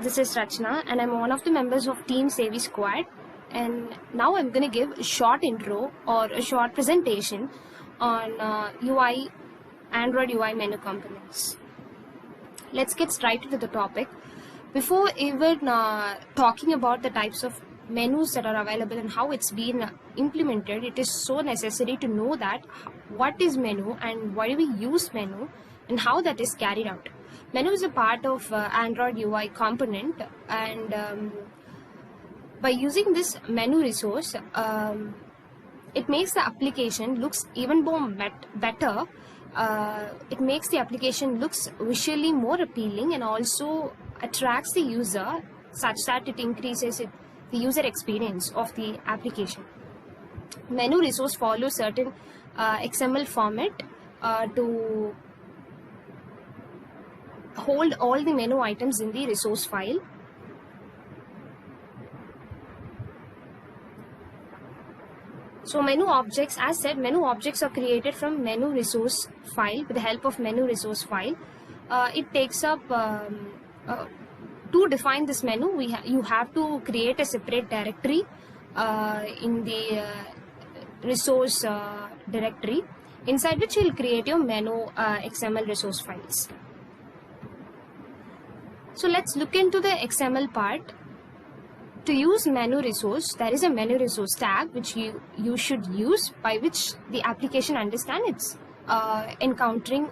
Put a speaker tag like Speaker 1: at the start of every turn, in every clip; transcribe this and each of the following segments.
Speaker 1: This is Rachna and I'm one of the members of Team Savvy Squad, and now I'm going to give a short intro or a short presentation on Android UI menu components. Let's get straight into the topic. Before even talking about the types of menus that are available and how it's been implemented, it is so necessary to know that what is menu and why do we use menu and how that is carried out. Menu is a part of Android UI component, and by using this menu resource, it makes the application looks even more better. It makes the application looks visually more appealing and also attracts the user such that it increases the user experience of the application. Menu resource follows certain XML format to hold all the menu items in the resource file. So menu objects, as said, menu objects are created from menu resource file with the help of menu resource file. It takes up to define this menu, you have to create a separate directory in the resource directory, inside which you will create your menu XML resource files. So let's look into the XML part. To use menu resource, there is a menu resource tag which you should use, by which the application understands it's encountering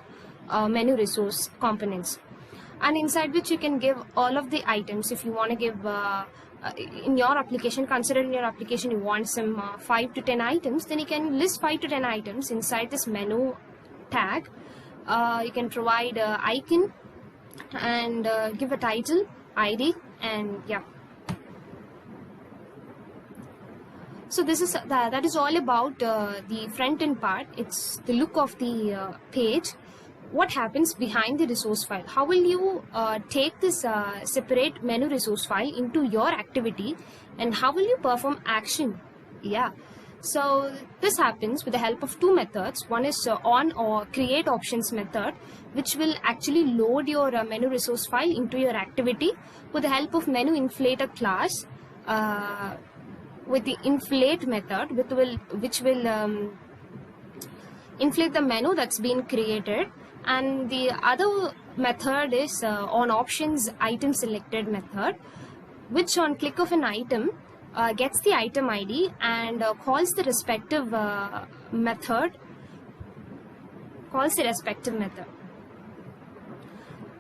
Speaker 1: menu resource components, and inside which you can give all of the items. If you want to give in your application, consider in your application you want some 5 to 10 items, then you can list 5 to 10 items inside this menu tag. You can provide icon and give a title, ID, and yeah. So this is that is all about the front end part. It's the look of the page. What happens behind the resource file? How will you take this separate menu resource file into your activity, and how will you perform action? Yeah. So this happens with the help of two methods. One is on or create options method, which will actually load your menu resource file into your activity with the help of menu inflator class. With the inflate method, which will inflate the menu that's been created, and the other method is on options item selected method, which on click of an item gets the item ID and calls the respective method.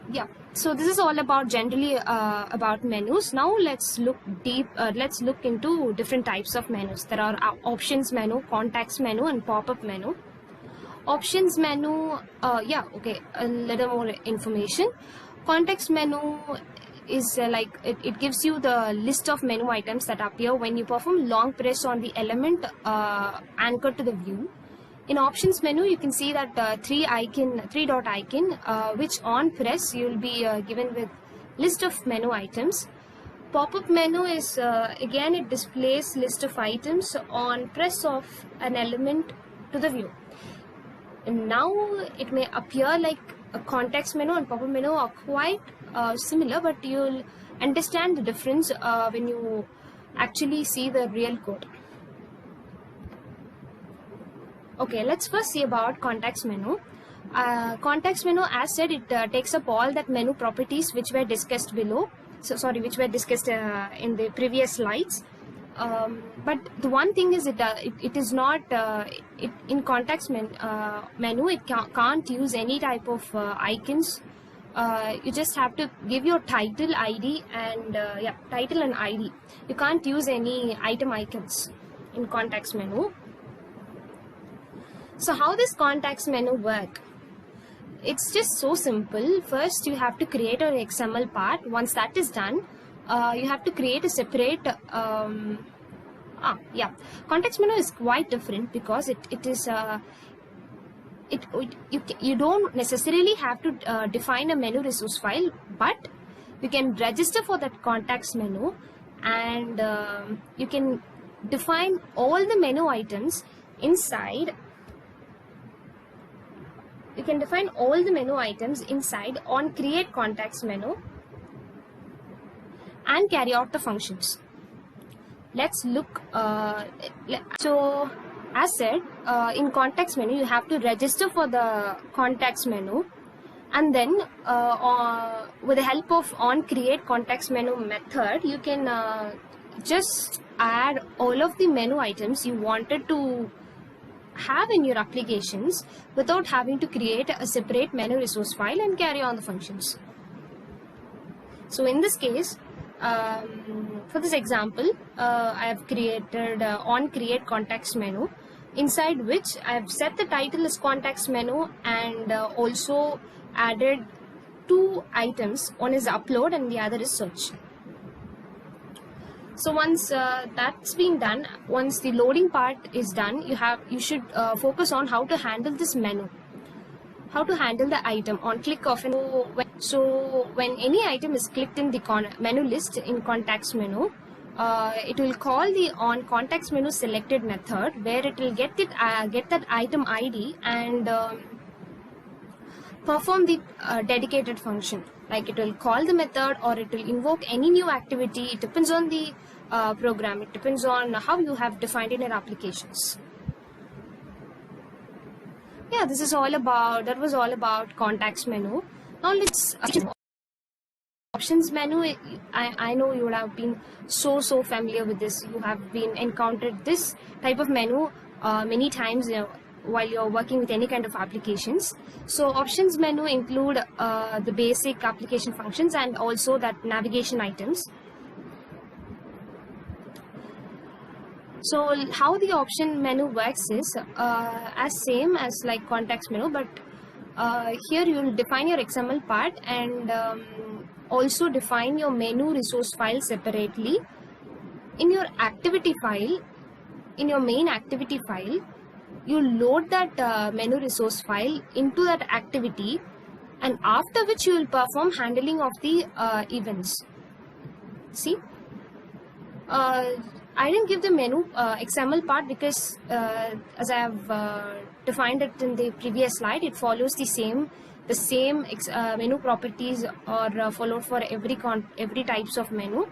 Speaker 1: Yeah. So this is all about generally about menus. Now let's look deep. Let's look into different types of menus. There are options menu, context menu, and pop-up menu. Options menu. Yeah. Okay. A little more information. Context menu is like it gives you the list of menu items that appear when you perform long press on the element anchored to the view. In options menu, you can see that three dot icon, which on press you will be given with list of menu items. Pop-up menu is again, it displays list of items on press of an element to the view. And now it may appear like a context menu and pop-up menu are quite similar, but you'll understand the difference when you actually see the real code. Okay, let's first see about context menu. Context menu, as said, it takes up all that menu properties which were discussed below. Which were discussed in the previous slides. But the one thing is, it is not in context menu. It can't use any type of icons. You just have to give your title, ID, and title and ID. You can't use any item icons in context menu. So how does context menu work? It's just so simple. First, you have to create an XML part. Once that is done, you have to create a separate. Context menu is quite different because it is. You don't necessarily have to define a menu resource file, but you can register for that context menu, and you can define all the menu items inside. You can define all the menu items inside on create context menu, and carry out the functions. Let's look. So as said, in context menu you have to register for the context menu, and then with the help of onCreateContextMenu method, you can just add all of the menu items you wanted to have in your applications without having to create a separate menu resource file and carry on the functions. So in this case, for this example, I have created onCreateContextMenu, inside which I have set the title as context menu and also added two items. One is upload and the other is search. So once that's been done, once the loading part is done, you should focus on how to handle this menu, how to handle the item on click of an. So when any item is clicked in the menu list in context menu, it will call the onContextMenu selected method, where it will get that item ID and perform the dedicated function. Like it will call the method or it will invoke any new activity. It depends on the program. It depends on how you have defined in your applications. Yeah, that was all about context menu. Now let's options menu. I know you would have been so familiar with this. You have been encountered this type of menu many times while you're working with any kind of applications. So options menu include the basic application functions and also that navigation items. So how the option menu works is as same as like context menu, but here you will define your XML part and also define your menu resource file separately. In your activity file, in your main activity file, you load that menu resource file into that activity, and after which you will perform handling of the events. See, I didn't give the menu XML part because as I have defined it in the previous slide, it follows the same menu properties are followed for every types of menu.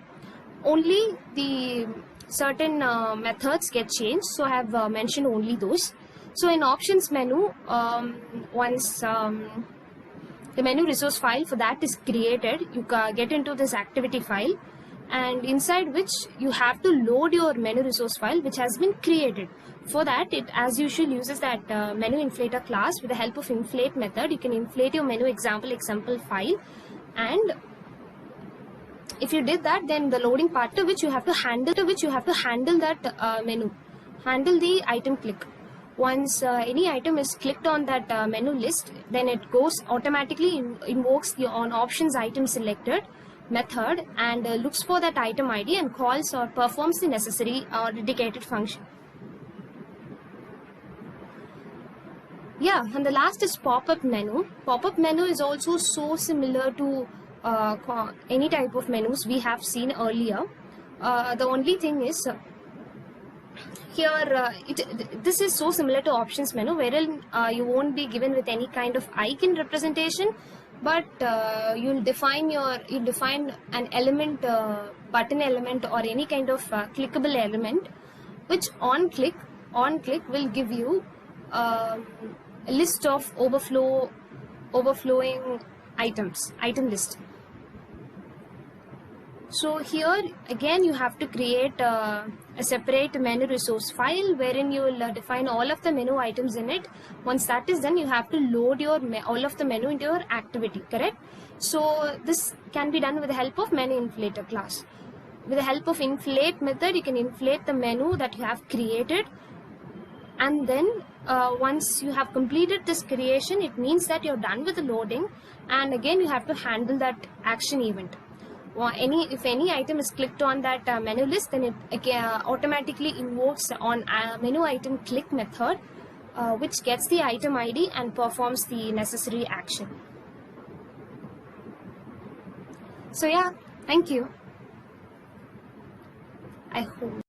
Speaker 1: Only the certain methods get changed, so I have mentioned only those. So in options menu, once the menu resource file for that is created, you get into this activity file, and inside which you have to load your menu resource file which has been created. For that, it as usual uses that menu inflator class. With the help of inflate method, you can inflate your menu example file, and if you did that, then the loading part to which you have to handle that menu, handle the item click. Once any item is clicked on that menu list, then it goes automatically invokes the on options item selected method and looks for that item ID and calls or performs the necessary or dedicated function. Yeah, and the last is pop-up menu. Pop-up menu is also so similar to any type of menus we have seen earlier. The only thing is here this is so similar to options menu, wherein you won't be given with any kind of icon representation, but you'll define an element, button element or any kind of clickable element, which on click will give you a list of overflowing items, item list. So here again you have to create a separate menu resource file wherein you will define all of the menu items in it. Once that is done, you have to load all of the menu into your activity, correct? So this can be done with the help of menu inflator class. With the help of inflate method, you can inflate the menu that you have created, and then once you have completed this creation, it means that you're done with the loading, and again you have to handle that action event. If any item is clicked on that menu list, then it automatically invokes on menu item click method, which gets the item ID and performs the necessary action. So yeah, thank you. I hope